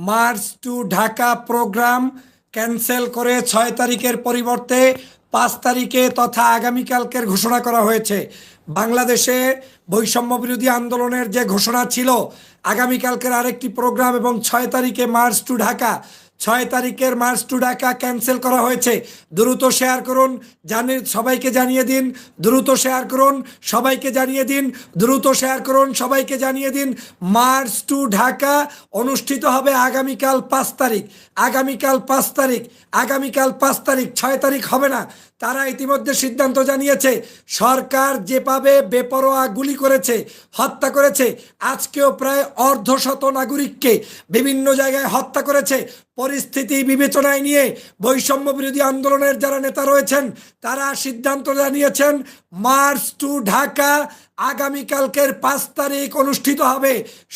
March to Dhaka programme cancel করে 6 তারিখের পরিবর্তে 5 তারিখে তথা আগামীকালকের ঘোষণা করা হয়েছে। বাংলাদেশে বৈষম্য বিরোধী আন্দোলনের যে ঘোষণা ছিল আগামীকালকের আরেকটি প্রোগ্রাম এবং 6 তারিখে মার্চ টু ঢাকা, 6 তারিখের মার্চ টু ঢাকা ক্যান্সেল করা হয়েছে। দ্রুত শেয়ার করুন, সবাইকে জানিয়ে দিন, দ্রুত শেয়ার করুন, সবাইকে জানিয়ে দিন, দ্রুত শেয়ার করুন, সবাইকে জানিয়ে দিন। মার্চ টু ঢাকা অনুষ্ঠিত হবে আগামীকাল 5 তারিখ, আগামীকাল 5 তারিখ, আগামীকাল 5 তারিখ, 6 তারিখ হবে না। তারা ইতিমধ্যে সিদ্ধান্ত জানিয়েছে। সরকার যেভাবে বেপরোয়া গুলি করেছে, হত্যা করেছে, আজকেও প্রায় অর্ধশত নাগরিককে বিভিন্ন জায়গায় হত্যা করেছে। পরিস্থিতি বিবেচনায় নিয়ে বৈষম্য বিরোধী আন্দোলনের যারা নেতা রয়েছেন তারা সিদ্ধান্ত জানিয়েছেন মার্চ টু ঢাকা আগামীকালকের 5 তারিখ অনুষ্ঠিত হবে।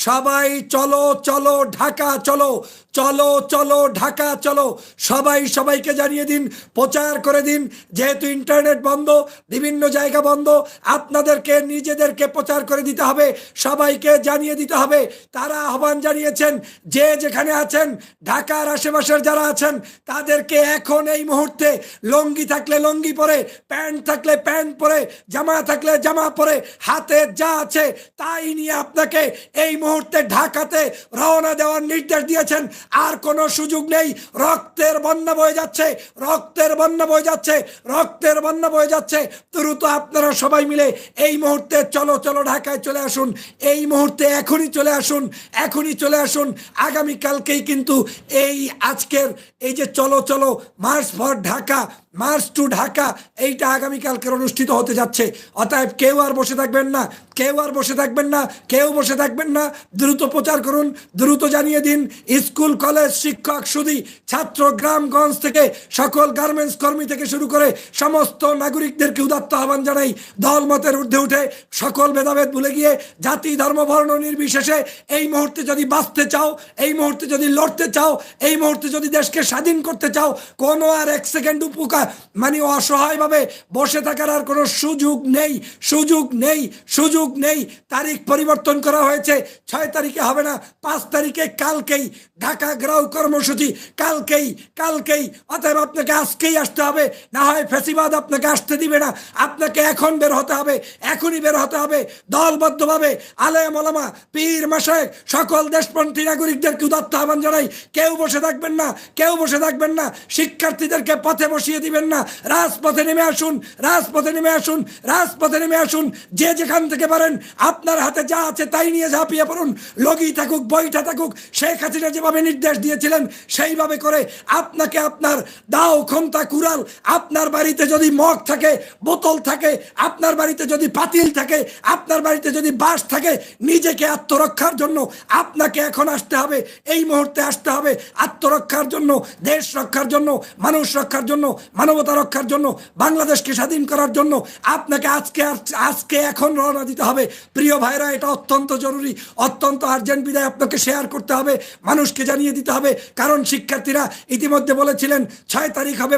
সবাই চলো চলো ঢাকা চলো, চলো চলো ঢাকা চলো, সবাই সবাইকে জানিয়ে দিন, প্রচার করে দিন। যেহেতু ইন্টারনেট বন্ধ, বিভিন্ন জায়গা বন্ধ, আপনাদেরকে নিজেদেরকে প্রচার করে দিতে হবে, সবাইকে জানিয়ে দিতে হবে। তারা আহ্বান জানিয়েছেন যে যেখানে আছেন, ঢাকার আশেপাশের যারা আছেন তাদেরকে এখন এই মুহূর্তে লুঙ্গি থাকলে লুঙ্গি পরে, প্যান্ট থাকলে প্যান্ট পরে, জামা থাকলে জামা পরে, হাতে যা আছে তাই নিয়ে আপনাকে এই মুহূর্তে ঢাকাতে রওনা দেওয়ার নির্দেশ দিয়েছেন। আর কোনো সুযোগ নেই। রক্তের বন্যা বয়ে যাচ্ছে, রক্তের বন্যা বয়ে যাচ্ছে, রক্তের বন্যা বয়ে যাচ্ছে। দ্রুত আপনারা সবাই মিলে এই মুহূর্তে চলো চলো ঢাকায় চলে আসুন, এই মুহূর্তে এখনই চলে আসুন, এখনই চলে আসুন। আগামীকালকেই কিন্তু এই আজকের এই যে চলো চলো march for Dhaka, march to Dhaka, এইটা আগামীকালকের অনুষ্ঠিত হতে যাচ্ছে। অতএব কেউ আর বসে থাকবেন না, কেউ আর বসে থাকবেন না, কেউ বসে থাকবেন না। দ্রুত প্রচার করুন, দ্রুত জানিয়ে দিন। স্কুল কলেজ শিক্ষক সুধী ছাত্র গ্রামগঞ্জ থেকে সকল গার্মেন্টস কর্মী থেকে শুরু করে সমস্ত নাগরিকদেরকে উদাত্ত আহ্বান জানাই, দলমতের ঊর্ধ্বে উঠে সকল ভেদাভেদ ভুলে গিয়ে জাতি ধর্ম বর্ণ নির্বিশেষে এই মুহূর্তে যদি বাঁচতে চাও, এই মুহূর্তে যদি লড়তে চাও, এই মুহূর্তে যদি দেশকে স্বাধীন করতে চাও, কোনো আর এক সেকেন্ড উপকার মানে অসহায়ভাবে বসে থাকার আর কোনো সুযোগ নেই, সুযোগ নেই, সুযোগ নেই। তারিখ পরিবর্তন করা হয়েছে। 6 তারিখে হবে না, 5 তারিখে, কালকেই ঢাকা ঘেরাও কর্মসূচি, কালকেই, কালকেই। অতএব আপনাকে আজকেই আসতে হবে, না হয় ফ্যাসিবাদ আপনাকে আসতে দিবে না। আপনাকে এখন বের হতে হবে, এখনই বের হতে হবে। দলবদ্ধভাবে আলেম ওলামা পীর মাশায়েখ সকল দেশপন্থী নাগরিকদেরকে উদাত্ত আহ্বান জানাই, কেউ বসে থাকবেন না, কেউ বসে থাকবেন না। শিক্ষার্থীদেরকে পথে বসিয়ে দিবেন না, রাজপথে নেমে আসুন, রাজপথে নেমে আসুন, রাজপথে নেমে আসুন। যে যেখান থেকে পারেন আপনার হাতে যা আছে তাই নিয়ে ঝাঁপিয়ে পড়ুন। লগি থাকুক বইটা থাকুক, শেখ হাসিনা যেভাবে নির্দেশ দিয়েছিলেন সেইভাবে করে আপনাকে আপনার দাও খন্তা কুড়াল, আপনার বাড়িতে যদি মগ থাকে, বোতল থাকে, আপনার বাড়িতে যদি পাতিল থাকে, আপনার বাড়িতে যদি বাঁশ থাকে, নিজেকে আত্মরক্ষার জন্য আপনাকে এখন আসতে হবে, এই মুহূর্তে আসতে হবে। আত্মরক্ষার জন্য, দেশ রক্ষার জন্য, মানুষ রক্ষার জন্য, মানবতা রক্ষার জন্য, বাংলাদেশকে স্বাধীন করার জন্য আপনাকে আজকে আজকে এখন রওনা দিতে হবে। প্রিয় ভাইরা, এটা অত্যন্ত জরুরি, অত্যন্ত আর্জেন্ট বিদায় আপনাকে শেয়ার করতে হবে, মানুষকে জানিয়ে দিতে হবে। কারণ শিক্ষার্থীরা ইতিমধ্যে বলেছিলেন 6 তারিখ হবে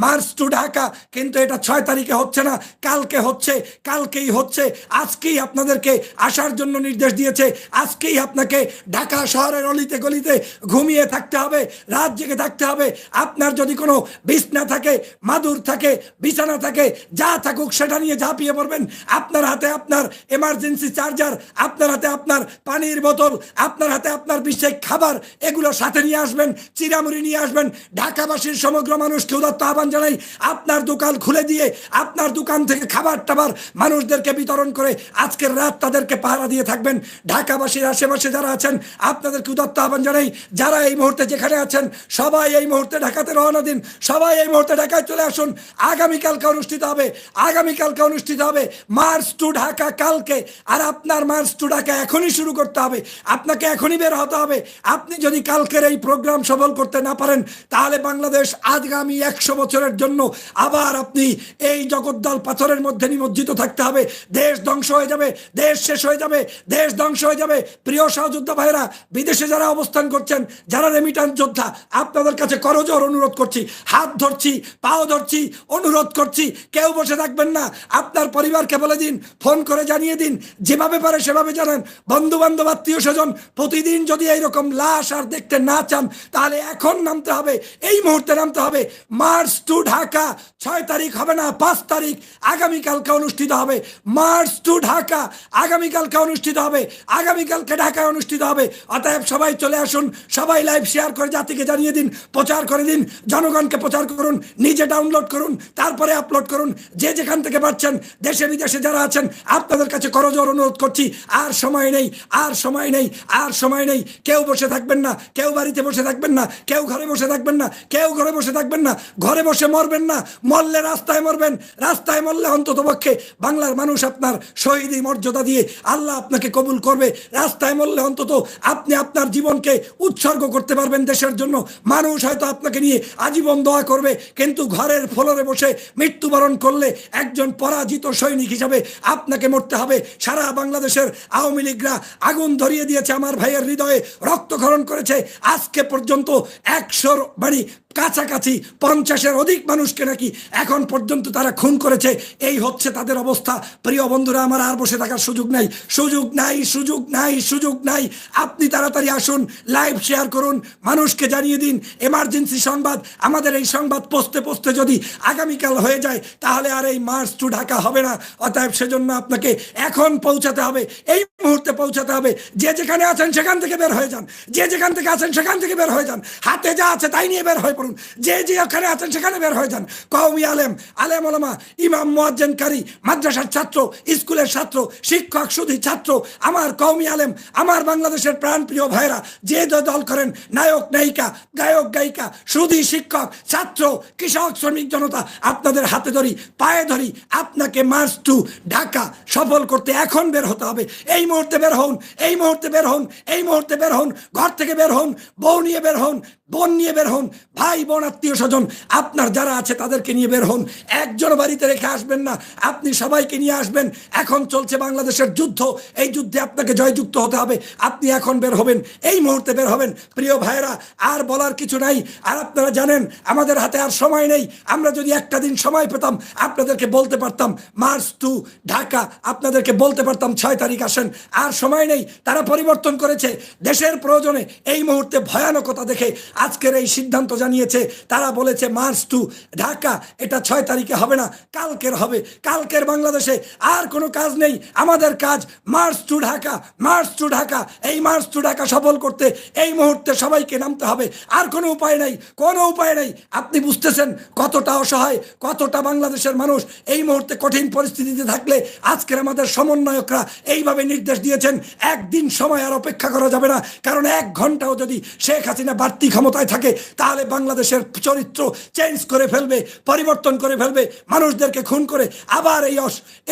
মার্চ টু ঢাকা, কিন্তু এটা 6 তারিখে হচ্ছে না, কালকে হচ্ছে, কালকেই হচ্ছে। আজকেই আপনাদেরকে আসার জন্য নির্দেশ দিয়েছে। আজকেই আপনাকে ঢাকা শহরের অলিতে গলিতে ঘুমিয়ে থাকতে হবে, রাত জেগে থাকতে হবে। আপনার যদি কোনো বিছনা থাকে, মাদুর থাকে, বিছানা থাকে, যা থাকুক সেটা নিয়ে ঝাঁপিয়ে পড়বেন। আপনার হাতে আপনার এমার্জেন্সি চার্জার, আপনার হাতে আপনার পানির বোতল, আপনার হাতে আপনার বিশেষ খাবার, এগুলো সাথে নিয়ে আসবেন, চিরামুড়ি নিয়ে আসবেন। ঢাকাবাসীর সমগ্র মানুষকে উদাত্ত আহ্বান জানাই, আপনার দোকান খুলে দিয়ে আপনার দোকান থেকে খাবার টাবার মানুষদেরকে বিতরণ করে আজকের রাত তাদেরকে পাহারা দিয়ে থাকবেন। ঢাকাবাসীর আশেপাশে যারা আছেন আপনাদেরকে উদাত্ত আহ্বান জানাই, যারা এই মুহূর্তে যেখানে আছেন সবাই এই মুহূর্তে ঢাকাতে রওনা দিন, সবাই এই মুহূর্তে ঢাকায় চলে আসুন। আগামীকালকে অনুষ্ঠিত হবে, আগামীকালকে অনুষ্ঠিত হবে মার্চ টু ঢাকা কালকে। আর আপনার মার্চ টু ঢাকা এখনই শুরু করতে হবে, আপনাকে এখনই বের হতে হবে। আপনি যদি কালকের এই প্রোগ্রাম সফল করতে না পারেন তাহলে বাংলাদেশ আগামী 100 বছরের জন্য আবার আপনি এই জগদ্দল পাথরের মধ্যে নিমজ্জিত থাকতে হবে। দেশ ধ্বংস হয়ে যাবে, দেশ শেষ হয়ে যাবে, দেশ ধ্বংস হয়ে যাবে। প্রিয় সহযোদ্ধা ভাইরা, বিদেশে যারা অবস্থান করছেন, যারা রেমিটান্স যোদ্ধা, আপনাদের কাছে করজোর অনুরোধ করছি, হাত ধরছি ধরছি, পাও ধরছি, অনুরোধ করছি, কেউ বসে থাকবেন না। আপনার পরিবারকে বলে দিন, ফোন করে জানিয়ে দিন, যেভাবে পারে সেভাবে জানান। বন্ধু বান্ধব, আত্মীয় স্বজন প্রতিদিন যদি এইরকম লাশ আর দেখতে না চান, তাহলে এখন নামতে হবে, এই মুহূর্তে নামতে হবে। মার্চ টু ঢাকা 6 তারিখ হবে না, 5 তারিখ আগামীকালকে অনুষ্ঠিত হবে। মার্চ টু ঢাকা আগামীকালকে অনুষ্ঠিত হবে, আগামীকালকে ঢাকায় অনুষ্ঠিত হবে। অতএব সবাই চলে আসুন, সবাই লাইভ শেয়ার করে জাতিকে জানিয়ে দিন, প্রচার করে দিন, জনগণকে প্রচার করুন, নিজে ডাউনলোড করুন, তারপরে আপলোড করুন। যে যেখান থেকে পাচ্ছেন, দেশে বিদেশে যারা আছেন, আপনাদের কাছে করজোর অনুরোধ করছি, আর সময় নেই, আর সময় নেই, আর সময় নেই। কেউ বসে থাকবেন না, কেউ বাড়িতে বসে থাকবেন না, কেউ ঘরে বসে থাকবেন না, কেউ ঘরে বসে থাকবেন না। ঘরে বসে মরবেন না, মরলে রাস্তায় মরবেন। রাস্তায় মরলে অন্তত পক্ষে বাংলার মানুষ আপনার শহীদি মর্যাদা দিয়ে আল্লাহ আপনাকে কবুল করবে। রাস্তায় মরলে অন্তত আপনি আপনার জীবনকে উৎসর্গ করতে পারবেন দেশের জন্য। মানুষ হয়তো আপনাকে নিয়ে আজীবন দোয়া করবে, কিন্তু ঘরের ফ্লোরে বসে মৃত্যুবরণ করলে একজন পরাজিত সৈনিক হিসাবে আপনাকে মরতে হবে। সারা বাংলাদেশের আওয়ামী লীগরা আগুন ধরিয়ে দিয়েছে, আমার ভাইয়ের হৃদয়ে রক্তক্ষরণ করেছে। আজকে পর্যন্ত 100 মানে কাছাকাছি 50-এর অধিক মানুষকে নাকি এখন পর্যন্ত তারা খুন করেছে। এই হচ্ছে তাদের অবস্থা। প্রিয় বন্ধুরা, আমার আর বসে থাকার সুযোগ নাই, সুযোগ নাই, সুযোগ নাই, সুযোগ নাই। আপনি তাড়াতাড়ি আসুন, লাইভ শেয়ার করুন, মানুষকে জানিয়ে দিন এমার্জেন্সি সংবাদ। আমাদের এই সংবাদ পৌঁছতে পৌঁছতে যদি আগামীকাল হয়ে যায়, তাহলে আর এই মার্চ টু ঢাকা হবে না। অতএব সেজন্য আপনাকে এখন পৌঁছাতে হবে, এই মুহূর্তে পৌঁছাতে হবে। যে যেখানে আছেন সেখান থেকে বের হয়ে যান, যে যেখান থেকে আছেন সেখান থেকে বের হয়ে যান। হাতে যা আছে তাই নিয়ে বের হয়ে পড়ুন, যে যেখানে আছেন সেখানে বের হয়ে যান। কওমি আলেম, আলেম ওলামা, ইমাম, মুয়াজ্জিন, কারি, মাদ্রাসার ছাত্র, স্কুলের ছাত্র, শিক্ষক, সুধী ছাত্র, আমার কওমি আলেম, আমার বাংলাদেশের প্রাণপ্রিয় ভাইরা, যে দল করেন, নায়ক নায়িকা, গায়ক গায়িকা, সুধী, শিক্ষক, ছাত্র, কৃষক, শ্রমিক জনতা, আপনাদের হাতে ধরি, পায়ে ধরি, আপনাকে মার্চ টু ঢাকা সফল করতে এখন বের হতে হবে। এই মুহূর্তে বের হন, এই মুহূর্তে বের হন, এই মুহূর্তে বের হন। ঘর থেকে বের হন, বউ নিয়ে বের হন, বোন নিয়ে বের হন, ভাই বোন, আত্মীয় স্বজন আপনার যারা আছে তাদেরকে নিয়ে বের হন। একজন বাড়িতে রেখে আসবেন না, আপনি সবাইকে নিয়ে আসবেন। এখন চলছে বাংলাদেশের যুদ্ধ, এই যুদ্ধে আপনাকে জয়যুক্ত হতে হবে। আপনি এখন বের হবেন, এই মুহূর্তে বের হবেন। প্রিয় ভাইরা, আর বলার কিছু নাই। আর আপনারা জানেন আমাদের হাতে আর সময় নেই। আমরা যদি একটা দিন সময় পেতাম, আপনাদেরকে বলতে পারতাম মার্চ টু ঢাকা, আপনাদেরকে বলতে পারতাম 6 তারিখ আসেন। আর সময় নেই, তারা পরিবর্তন করেছে দেশের প্রয়োজনে। এই মুহূর্তে ভয়ানকতা দেখে আজকের এই সিদ্ধান্ত জানিয়েছে। তারা বলেছে মার্চ টু ঢাকা এটা 6 তারিখে হবে না, কালকের হবে। কালকের বাংলাদেশে আর কোনো কাজ নেই, আমাদের কাজ march to Dhaka, march to Dhaka. এই মার্চ টু ঢাকা সফল করতে এই মুহূর্তে সবাইকে নামতে হবে। আর কোনো উপায় নেই, কোনো উপায় নেই। আপনি বুঝতেছেন কতটা অসহায়, কতটা বাংলাদেশের মানুষ এই মুহূর্তে কঠিন পরিস্থিতিতে থাকলে আজকের আমাদের সমন্বয়করা এইভাবে নির্দেশ দিয়েছেন। একদিন সময় আর অপেক্ষা করা যাবে না, কারণ 1 ঘন্টাও যদি শেখ হাসিনা বাড়তি ক্ষমতায় থাকে, তাহলে বাংলাদেশের চরিত্র চেঞ্জ করে ফেলবে, পরিবর্তন করে ফেলবে। মানুষদেরকে খুন করে আবার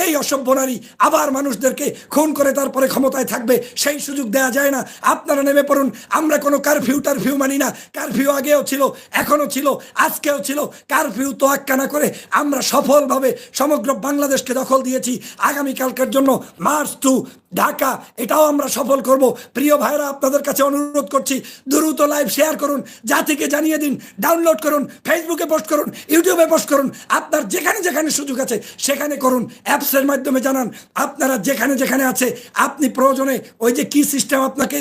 এই অসভ্য নারী আবার মানুষদেরকে খুন করে তারপরে ক্ষমতায় থাকবে, সেই সুযোগ দেয়া যায় না। আপনারা নেমে পড়ুন। আমরা কোনো কারফিউ মানি না। কারফিউ আগেও ছিল, এখনো ছিল, আজকেও ছিল। কারফিউ তোয়াক্কা না করে আমরা সফলভাবে সমগ্র বাংলাদেশকে দখল দিয়েছি। আগামীকালকের জন্য মার্চ টু ঢাকা এটাও আমরা সফল করব। প্রিয় ভাইরা, আপনাদের কাছে অনুরোধ করছি, দ্রুত লাইভ শেয়ার করুন, জাতিকে জানিয়ে দিন, ডাউনলোড করুন, ফেসবুকে পোস্ট করুন, ইউটিউবে পোস্ট করুন। আপনার যেখানে যেখানে সুযোগ আছে সেখানে করুন, অ্যাপসের মাধ্যমে জানান। আপনারা যেখানে যেখানে আছে, আপনি প্রয়োজনে ওই যে কি সিস্টেম আপনাকে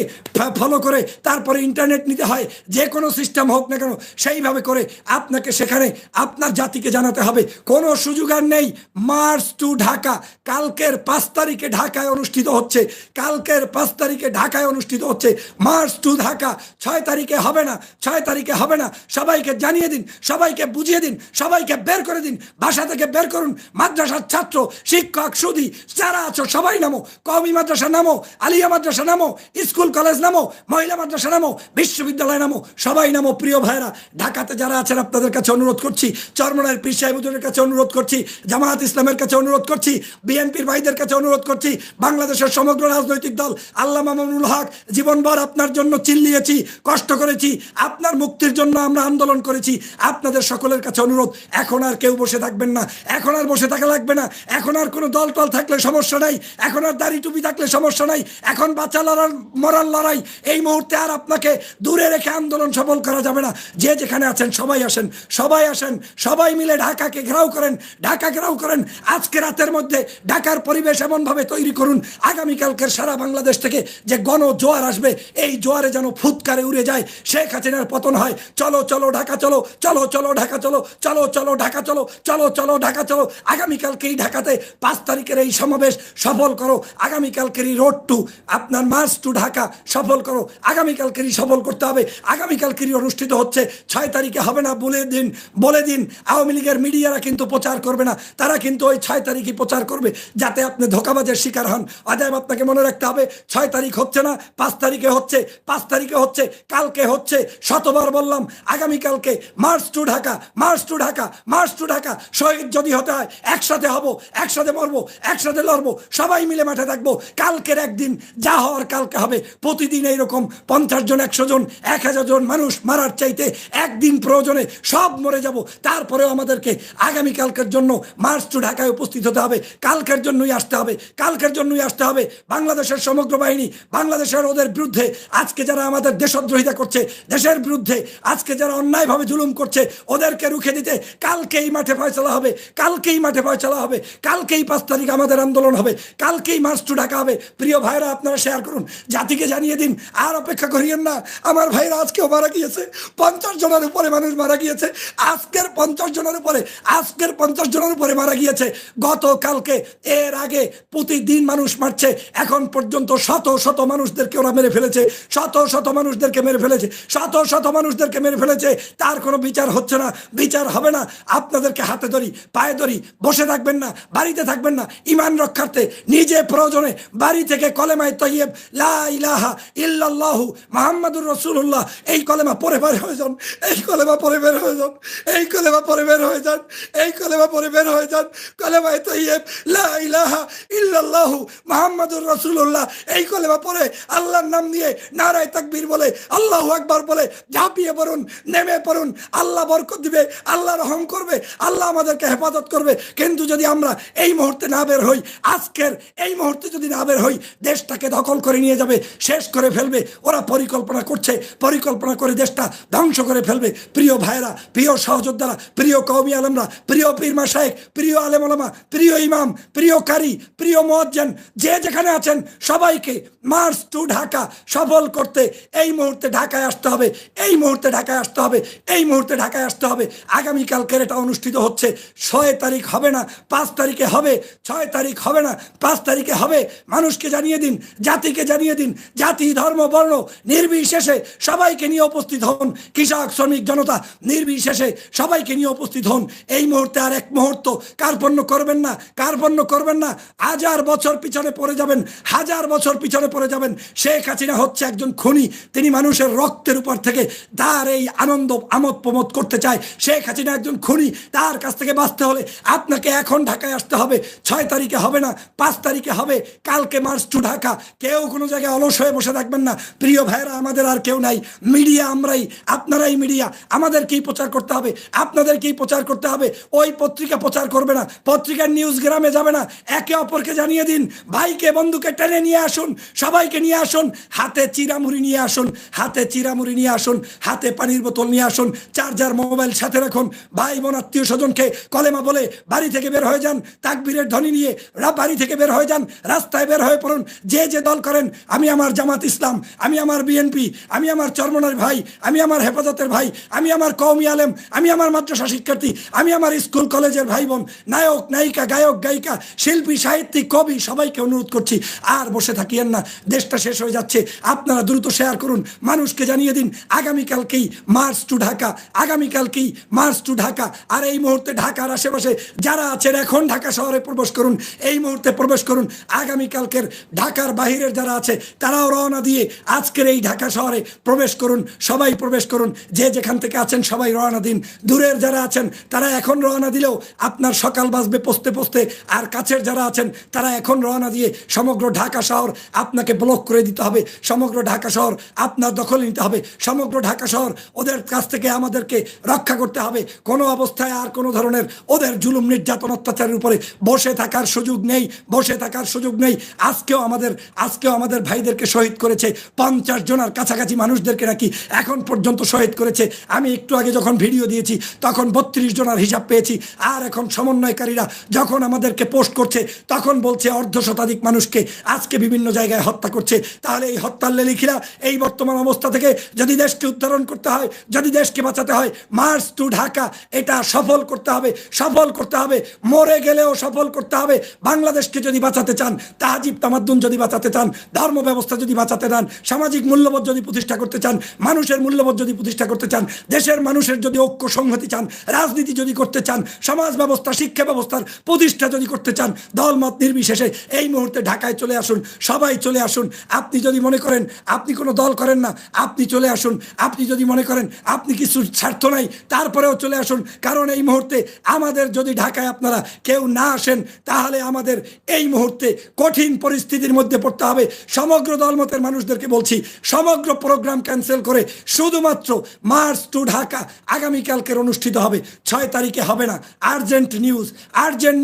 ফলো করে তারপরে ইন্টারনেট নিতে হয়, যে কোনো সিস্টেম হোক না কেন, সেইভাবে করে আপনাকে সেখানে আপনার জাতিকে জানাতে হবে। কোনো সুযোগ আর নেই। মার্চ টু ঢাকা কালকের 5 তারিখে ঢাকায় অনুষ্ঠিত হচ্ছে, কালকের 5 তারিখে ঢাকায় অনুষ্ঠিত হচ্ছে। মার্চ টু ঢাকা 6 তারিখে হবে না, 6 তারিখে হবে না। সবাইকে জানিয়ে দিন, সবাইকে বুঝিয়ে দিন, সবাইকে বের করে দিন, বাসা থেকে বের করুন। মাদ্রাসার ছাত্র, শিক্ষক, সুধী যারা আছো সবাই নামো। কওমি মাদ্রাসা নামো, আলিয়া মাদ্রাসা নামো, স্কুল কলেজ নামো, মহিলা মাদ্রাসা নামো, বিশ্ববিদ্যালয় নামো, সবাই নামো। প্রিয় ভাইরা, ঢাকাতে যারা আছেন আপনাদের কাছে অনুরোধ করছি, চরমনায়ের পীর সাহেব হুজুরের কাছে অনুরোধ করছি, জামায়াত ইসলামের কাছে অনুরোধ করছি, বিএনপির ভাইদের কাছে অনুরোধ করছি, বাংলাদেশের সমগ্র রাজনৈতিক দল, আল্লামা মামুনুল হক, জীবনভর আপনার জন্য চিল্লিয়েছি, কষ্ট করেছি। আপনার মুক্তির জন্য আমরা আন্দোলন করেছি। আপনাদের সকলের কাছে অনুরোধ, এখন আর কেউ বসে থাকবেন না, এখন আর বসে থাকা লাগবে না, এখন আর কোনো দল টল থাকলে সমস্যা নাই, এখন আর দাড়ি টুপি থাকলে সমস্যা নাই, এখন বাঁচা লড়ার মরার লড়াই। এই মুহূর্তে আর আপনাকে দূরে রেখে আন্দোলন সফল করা যাবে না। যে যেখানে আছেন সবাই আসেন, সবাই আসেন, সবাই মিলে ঢাকাকে ঘেরাও করেন, ঢাকা ঘেরাও করেন। আজকে রাতের মধ্যে ঢাকার পরিবেশ এমনভাবে তৈরি করুন, আগামীকালকের সারা বাংলাদেশ থেকে যে গণ জোয়ার আসবে, এই জোয়ারে যেন ফুৎকারে উড়ে যায়, শেখ হাসিনার পতন হয়। চলো চলো ঢাকা চলো, চলো চলো ঢাকা চলো, চলো চলো ঢাকা চলো, চলো চলো ঢাকা চলো। আগামীকালকেই ঢাকাতে 5 তারিখের এই সমাবেশ সফল করো, আগামীকালকেরই রোড টু আপনার মার্চ টু ঢাকা সফল করো, আগামীকালকেরই সফল করতে হবে। আগামীকালকেরই অনুষ্ঠিত হচ্ছে, 6 তারিখে হবে না বলে দিন, বলে দিন। আওয়ামী লীগের মিডিয়ারা কিন্তু প্রচার করবে না, তারা কিন্তু ওই 6 তারিখই প্রচার করবে, যাতে আপনি ধোঁকাবাজের শিকার হন। অতএব আপনাকে মনে রাখতে হবে, 6 তারিখ হচ্ছে না, 5 তারিখে হচ্ছে, 5 তারিখে হচ্ছে, কালকে হচ্ছে। শতবার বললাম, আগামীকালকে march to Dhaka, march to Dhaka, march to Dhaka. শহীদ যদি হতে হয় একসাথে হব, একসাথে মরবো, একসাথে লড়বো, সবাই মিলে মাঠে থাকবো। কালকের একদিন যা হওয়ার কালকে হবে। প্রতিদিন এইরকম 50 জন, 100 জন, 1000 জন মানুষ মারার চাইতে একদিন প্রয়োজনে সব মরে যাব। তারপরেও আমাদেরকে আগামীকালকের জন্য মার্চ টু ঢাকায় উপস্থিত হতে হবে, কালকের জন্যই আসতে হবে, কালকের জন্যই আসতে হবে। বাংলাদেশের সমগ্র বাহিনী, বাংলাদেশের ওদের বিরুদ্ধে আজকে যারা আমাদের দেশদ্রোহিতা করছে, দেশের বিরুদ্ধে আজকে যারা অন্যায়ভাবে জুলুম করছে, ওদেরকে রুখে দিতে কালকেই মাঠে ফয়সালা হবে, কালকেই মাঠে ফয়সালা হবে, কালকেই 5 তারিখ আমাদের আন্দোলন হবে, কালকেই মার্চ টু ঢাকা হবে। প্রিয় ভাইরা, আপনারা শেয়ার করুন, জাতিকে জানিয়ে দিন, আর অপেক্ষা করিয়েন না। আমার ভাইরা আজকেও মারা গিয়েছে, 50 জনের উপরে মানুষ মারা গিয়েছে, আজকের 50 জনের উপরে, আজকের 50 জনের উপরে মারা গিয়েছে। গতকালকে এর আগে প্রতিদিন মানুষ মারছে, এখন পর্যন্ত শত শত মানুষদেরকে ওরা মেরে ফেলেছে, শত শত মানুষদেরকে মেরে ফেলেছে, শত শত মানুষদেরকে মেরে ফেলেছে। তার কোনো বিচার হচ্ছে না, বিচার হবে না। আপনাদেরকে হাতে ধরি, পায়ে ধরি, বসে থাকবেন না, বাড়িতে থাকবেন না। ইমান রক্ষার্থে নিজে প্রয়োজনে বাড়ি থেকে কলেমায়ে তৈয়ব লা ইলাহা ইল্লাল্লাহু মুহাম্মাদুর রাসূলুল্লাহ এই কলেমা পড়ে বের হয়ে যান, এই কলেমা পড়ে বের হয়ে যান, এই কলেমা পড়ে বের হয়ে যান, এই কলেমা পড়ে বের হয়ে যান। কলেমায়ে তৈয়ব লা ইলাহা ইল্লাল্লাহু মুহাম্মাদুর রাসূলুল্লাহ এই কলেমা পড়ে আল্লাহর নাম নিয়ে নারায়ে তাকবীর বলে, আল্লাহু আকবার বলে ঝাঁপিয়ে পড়ুন, নেমে পড়ুন। আল্লাহ বরকত দিবে, আল্লাহ রহম করবে, আল্লাহ আমাদেরকে হেফাজত করবে। কিন্তু যদি আমরা এই মুহূর্তে না বের হই, আজকের এই মুহূর্তে যদি না বের হই, দেশটাকে দখল করে নিয়ে যাবে, শেষ করে ফেলবে। ওরা পরিকল্পনা করছে, পরিকল্পনা করে দেশটা ধ্বংস করে ফেলবে। প্রিয় ভাইরা, প্রিয় সহযোদ্ধারা, প্রিয় কওমি আলেমরা, প্রিয় পীর মাশায়েখ, প্রিয় আলেম ওলামা, প্রিয় ইমাম, প্রিয় কারি, প্রিয় মুয়াজ্জিন, যে যেখানে আছেন সবাইকে মার্চ টু ঢাকা সফল করতে এই মুহূর্তে ঢাকায় আসতে হবে, এই মুহূর্তে ঢাকায় আসতে হবে, এই মুহূর্তে ঢাকায় আসতে হবে। আগামীকালকের এটা অনুষ্ঠিত হচ্ছে, 6 তারিখ হবে না, 5 তারিখে হবে, 6 তারিখ হবে না, 5 তারিখে হবে। মানুষকে জানিয়ে দিন, জাতিকে জানিয়ে দিন, জাতি ধর্ম বর্ণ নির্বিশেষে সবাইকে নিয়ে উপস্থিত হন। কৃষক শ্রমিক জনতা নির্বিশেষে সবাইকে নিয়ে উপস্থিত হন। এই মুহূর্তে আর এক মুহূর্ত কার্পণ্য করবেন না, কার্পণ্য করবেন না। 1000 বছর পিছনে পড়ে যাবেন, 1000 বছর পিছনে পড়ে যাবেন। শেখ হাসিনা হচ্ছে একজন খুনি, তিনি মানুষের রক্তের উপর থেকে তার এই আনন্দ আমোদ প্রমোদ করতে চায়। শেখ হাসিনা একজন খুনি, তার কাছ থেকে বাঁচতে হলে আপনাকে এখন ঢাকায় আসতে হবে। 6 তারিখে হবে না, 5 তারিখে হবে, কালকে মার্চ টু ঢাকা। কেউ কোনো জায়গায় অলস হয়ে বসে থাকবেন না। প্রিয় ভাইরা, আমাদের আর কেউ নাই, মিডিয়া আমরাই, আপনারাই মিডিয়া। আমাদেরকেই প্রচার করতে হবে, আপনাদেরকেই প্রচার করতে হবে। ওই পত্রিকা প্রচার করবে না, পত্রিকার নিউজ গ্রামে যাবে না। একে অপরকে জানিয়ে দিন, ভাইকে বন্ধুকে টেনে নিয়ে আসুন, সবাইকে নিয়ে আসুন, হাতে চিরামুড়ি নিয়ে আসুন, হাতে চিরামুড়ি নিয়ে আসুন, হাতে পানির বোতল নিয়ে আসুন, চার্জার মোবাইল সাথে রাখুন। ভাই বোন আত্মীয় স্বজনকে কলেমা বলে বাড়ি থেকে বের হয়ে যান, তাকবীরের ধ্বনি নিয়ে বাড়ি থেকে বের হয়ে যান, রাস্তায় বের হয়ে পড়ুন। যে যে দল করেন, আমি আমার জামাত ইসলাম, আমি আমার বিএনপি, আমি আমার চরমনার ভাই, আমি আমার হেফাজতের ভাই, আমি আমার কওমি আলেম, আমি আমার মাদ্রাসা শিক্ষার্থী, আমি আমার স্কুল কলেজের ভাই বোন, নায়ক নায়িকা, গায়ক গায়িকা, শিল্পী সাহিত্যিক কবি, সবাইকে অনুরোধ করছি, আর বসে থাকিয়েন না। দেশটা শেষ হয়ে যাচ্ছে, আপনারা দ্রুত শেয়ার করুন, মানুষকে জানিয়ে দিন আগামীকালকেই মার্চ টু ঢাকা, আগামীকালকেই মার্চ টু ঢাকা। আর এই মুহূর্তে ঢাকার আশেপাশে যারা আছেন এখন ঢাকা শহরে প্রবেশ করুন, এই মুহূর্তে প্রবেশ করুন। আগামীকালকের ঢাকার বাহিরের যারা আছে তারাও রওনা দিয়ে আজকের এই ঢাকা শহরে প্রবেশ করুন, সবাই প্রবেশ করুন। যে যেখান থেকে আছেন সবাই রওনা দিন। দূরের যারা আছেন তারা এখন রওনা দিলেও আপনার সকাল বাজবে পৌঁছতে পৌঁছতে। আর কাছের যারা আছেন তারা এখন রওনা দিয়ে সমগ্র ঢাকা শহর আপনাকে ব্লক করে দিতে হবে, সমগ্র ঢাকা শহর আপনার দখলে নিতে হবে, সমগ্র ঢাকা শহর ওদের ওদের কাছ থেকে আমাদেরকে রক্ষা করতে হবে। কোনো অবস্থায় আর কোনো ধরনের ওদের জুলুম নির্যাতন অত্যাচারের উপরে বসে থাকার সুযোগ নেই, বসে থাকার সুযোগ নেই। আজকেও আমাদের ভাইদেরকে শহীদ করেছে, 50 জনের কাছাকাছি মানুষদেরকে নাকি এখন পর্যন্ত শহীদ করেছে। আমি একটু আগে যখন ভিডিও দিয়েছি তখন 32 জনের হিসাব পেয়েছি। আর এখন সমন্বয়কারীরা যখন আমাদেরকে পোস্ট করছে তখন বলছে অর্ধশতাধিক মানুষকে আজকে বিভিন্ন জায়গায় হত্যা করছে। তাহলে এই হত্যার লেলিখিরা এই বর্তমান অবস্থা থেকে যদি দেশকে উদ্ধারণ করতে হয়, যদি দেশকে বাঁচাতে হয়, মার্চ টু ঢাকা এটা সফল করতে হবে, সফল করতে হবে, মরে গেলেও সফল করতে হবে। বাংলাদেশকে যদি বাঁচাতে চান, তাহজিব তামাদ্দুন যদি বাঁচাতে চান, ধর্ম ব্যবস্থা যদি বাঁচাতে চান, সামাজিক মূল্যবোধ যদি প্রতিষ্ঠা করতে চান, মানুষের মূল্যবোধ যদি প্রতিষ্ঠা করতে চান, দেশের মানুষের যদি ঐক্য সংহতি চান, রাজনীতি যদি করতে চান, সমাজ ব্যবস্থা শিক্ষা ব্যবস্থার প্রতিষ্ঠা যদি করতে চান, দলমত নির্বিশেষে এই মুহূর্তে ঢাকায় চলে আসুন, সবাই চলে আসুন। আপনি যদি মনে করেন আপনি কোনো দল করেন না, আপনি চলে আসুন। আপনি যদি মনে করেন আপনি কিছু স্বার্থ নাই, তারপরেও চলে আসুন। কারণ এই মুহূর্তে আমাদের যদি ঢাকায় আপনারা কেউ না আসেন তাহলে আমাদের এই মুহূর্তে কঠিন পরিস্থিতির মধ্যে পড়তে হবে। সমগ্র দলমতের মানুষদেরকে বলছি, সমগ্র প্রোগ্রাম ক্যান্সেল করে শুধুমাত্র মার্চ টু ঢাকা আগামীকালকের অনুষ্ঠিত হবে, 6 তারিখে হবে না। আর্জেন্ট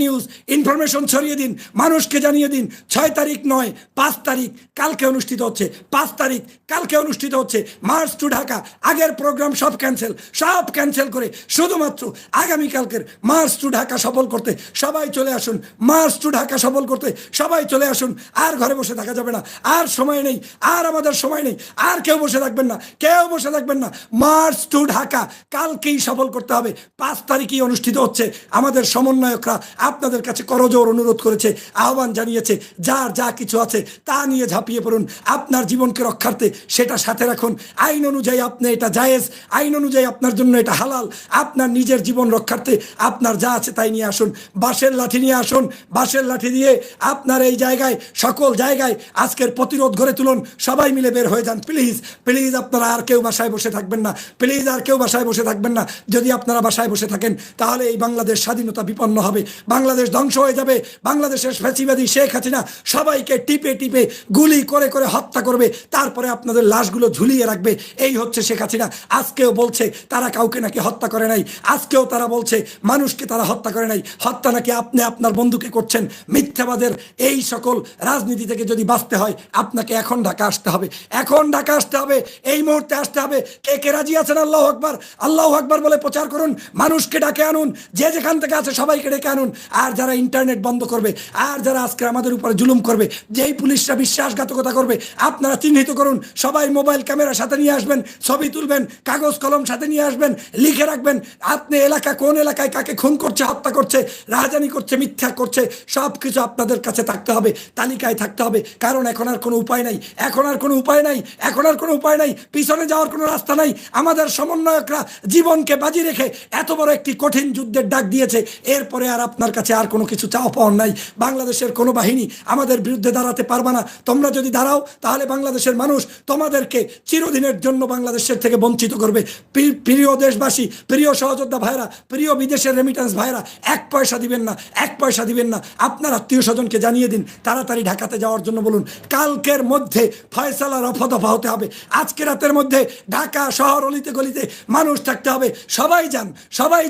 নিউজ ইনফরমেশন ছড়িয়ে দিন, মানুষকে জানিয়ে দিন। 6 তারিখ নয়, 5 তারিখ কালকে অনুষ্ঠিত হচ্ছে, 5 তারিখ কালকে অনুষ্ঠিত হচ্ছে মার্চ টু ঢাকা। আগের প্রোগ্রাম সব ক্যান্সেল করে শুধুমাত্র আগামীকালকের মার্চ টু ঢাকা সফল করতে সবাই চলে আসুন। মার্চ টু ঢাকা সফল করতে সবাই চলে আসুন। আর ঘরে বসে থাকা যাবে না, আর সময় নেই, আর আমাদের সময় নেই, আর কেউ বসে থাকবেন না, মার্চ টু ঢাকা কালকেই সফল করতে হবে। 5 তারিখেই অনুষ্ঠিত হচ্ছে। আমাদের সমন্বয়করা আপনাদের কাছে করজোর অনুরোধ করেছে, আহ্বান জানিয়েছে, যার যা কিছু আছে তা নিয়ে ঝাঁপিয়ে পড়ুন। আপনার জীবনকে রক্ষার্থে সেটা সাথে রাখুন। আইন অনুযায়ী আপনি এটা জায়েজ, আইন অনুযায়ী আপনার জন্য এটা হালাল। আপনার নিজের জীবন রক্ষার্থে আপনার যা আছে তাই নিয়ে আসুন। বাঁশের লাঠি নিয়ে আসুন, বাঁশের লাঠি দিয়ে আপনার এই জায়গায় সকল জায়গায় আজকের প্রতিরোধ গড়ে তুলুন। সবাই মিলে বের হয়ে যান প্লিজ। আপনারা আর কেউ বাসায় বসে থাকবেন না, প্লিজ আর কেউ বাসায় বসে থাকবেন না। যদি আপনারা বাসায় বসে থাকেন তাহলে এই বাংলাদেশ স্বাধীনতা বিপন্ন হবে, বাংলাদেশ ধ্বংস হয়ে যাবে। বাংলাদেশের ফ্যাসিবাদী শেখ হাসিনা সবাইকে টিপে গুলি করে হত্যা করবে, তারপরে আপনাদের লাশগুলো ঝুলিয়ে রাখবে। এই হচ্ছে শেখ হাসিনা। আজকেও বলছে তারা কাউকে নাকি হত্যা করে নাই, আজকেও তারা বলছে মানুষকে তারা হত্যা করে নাই। হত্যা নাকি আপনি আপনার বন্ধুকে করছেন। মিথ্যাবাদের এই সকল রাজনীতি থেকে যদি বাঁচতে হয় আপনাকে এখন ঢাকা আসতে হবে, এই মুহূর্তে আসতে হবে। কে রাজি আছেন? আল্লাহু আকবার বলে প্রচার করুন, মানুষকে ডাকে আনুন, যে যেখান থেকে আছে সবাইকে ডেকে আনুন। আর যারা ইন্টারনেট বন্ধ করবে, আর যারা আজকে আমাদের উপরে জুলুম করবে, যেই পুলিশরা বিশ্বাসঘাতকতা করবে, আপনারা চিহ্নিত করুন। সবাই মোবাইল ক্যামেরা সাথে নিয়ে আসবেন, ছবি তুলবেন, কাগজ কলম সাথে নিয়ে আসবেন, লিখে রাখবেন আপনি কোন এলাকায় কাকে খুন করছে, হত্যা করছে, রাজধানী করছে, মিথ্যা করছে, সব কিছু আপনাদের কাছে থাকতে হবে, তালিকায় থাকতে হবে। কারণ এখন আর কোনো উপায় নাই, পিছনে যাওয়ার কোনো রাস্তা নাই। আমাদের সমন্বয়করা জীবনকে বাজি রেখে এত বড় একটি কঠিন যুদ্ধের ডাক দিয়েছে। এরপরে আর আপনার কাছে আর কোনো কিছু চাওয়া পাওয়ার নাই। বাংলাদেশের কোনো বাহিনী আমাদের বিরুদ্ধে দাঁড়াতে পারবে না। তোমরা যদি দাঁড়াও তাহলে বাংলাদেশের মানুষ তোমাদেরকে চিরদিনের জন্য বাংলাদেশের থেকে বঞ্চিত করবে। প্রিয় দেশবাসী, প্রিয় সহযোদ্ধা ভাইরা, প্রিয় বিদেশের রেমিটেন্স ভাইরা, 1 পয়সা দিবেন না। আপনার আত্মীয় স্বজনকে জানিয়ে দিন, তাড়াতাড়ি ঢাকাতে যাওয়ার জন্য বলুন। কালকের মধ্যে ফয়সালা রফা হতে হবে। আজকে রাতের মধ্যে ঢাকা শহর অলিতে গলিতে মানুষ থাকতে হবে। সবাই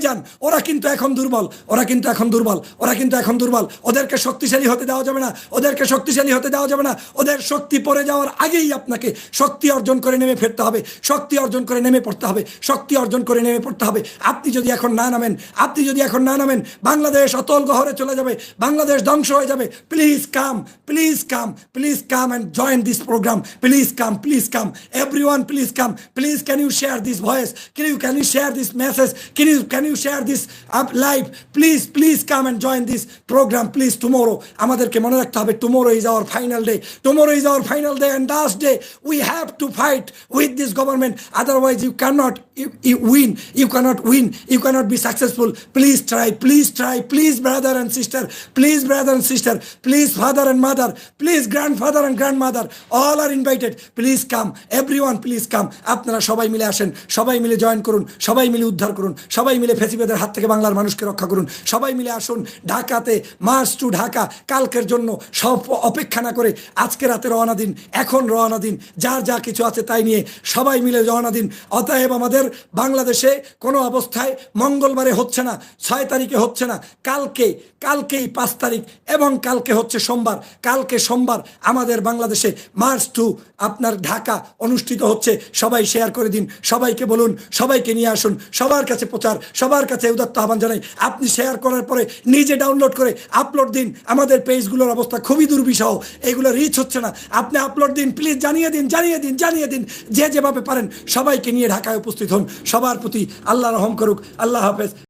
যান। ওরা কিন্তু এখন দুর্বল। ওদেরকে শক্তিশালী হতে দেওয়া যাবে না। ওদের শক্তি পড়ে যাওয়ার আগেই আপনাকে শক্তি অর্জন করে নেমে পড়তে হবে। আপনি যদি এখন না নামেন বাংলাদেশ অতল গহরে চলে যাবে, বাংলাদেশ ধ্বংস হয়ে যাবে। Please come and join this program. Please come. Everyone, please come. Please, can you share this voice? Can you share this message? Can you share this up live? Please come and join this program. Please, tomorrow. আমাদেরকে মনে রাখতে হবে, tomorrow is our final day and last day. We have to fight with this government. Otherwise, you cannot win. You cannot be successful. Please try. Please, brother and sister. Please, father and mother. Please, grandfather and grandmother. All are invited. Please come. Everyone, please come. আপনারা সবাই মিলে আসেন, সবাই মিলে join করুন, সবাই মিলে উদ্ধার করুন, সবাই মিলে ফ্যাসিবাদের হাত থেকে বাংলার মানুষকে রক্ষা করুন। সবাই মিলে আসুন ঢাকাতে, মার্চ টু ঢাকা। কালকের জন্য সব অপেক্ষা না করে আজকে রাতে রওনা দিন, এখন রওনা দিন। যার যা কিছু আছে তাই নিয়ে সবাই মিলে রওনা দিন। অতএব আমাদের বাংলাদেশে কোনো অবস্থায় মঙ্গলবারে হচ্ছে না, 6 তারিখে হচ্ছে না, কালকেই 5 তারিখ এবং কালকে হচ্ছে সোমবার। কালকে সোমবার আমাদের বাংলাদেশে মার্চ টু আপনার ঢাকা অনুষ্ঠিত হচ্ছে। সবাই শেয়ার করে দিন, সবাইকে বলুন, সবাইকে নিয়ে আসুন, সবার কাছে প্রচার, সবার কাছে উদাত্ত আহ্বান জানাই। আপনি শেয়ার করার পরে নিজে ডাউনলোড করে আপলোড দিন। আমাদের পেজগুলোর অবস্থা খুবই দুর্বিষহ, এগুলো রিচ হচ্ছে না। আপনি আপলোড দিন, প্লিজ জানিয়ে দিন, যে যেভাবে পারেন সবাইকে নিয়ে ঢাকায় উপস্থিত হন। সবার প্রতি আল্লাহ রহম করুক। আল্লাহ হাফেজ।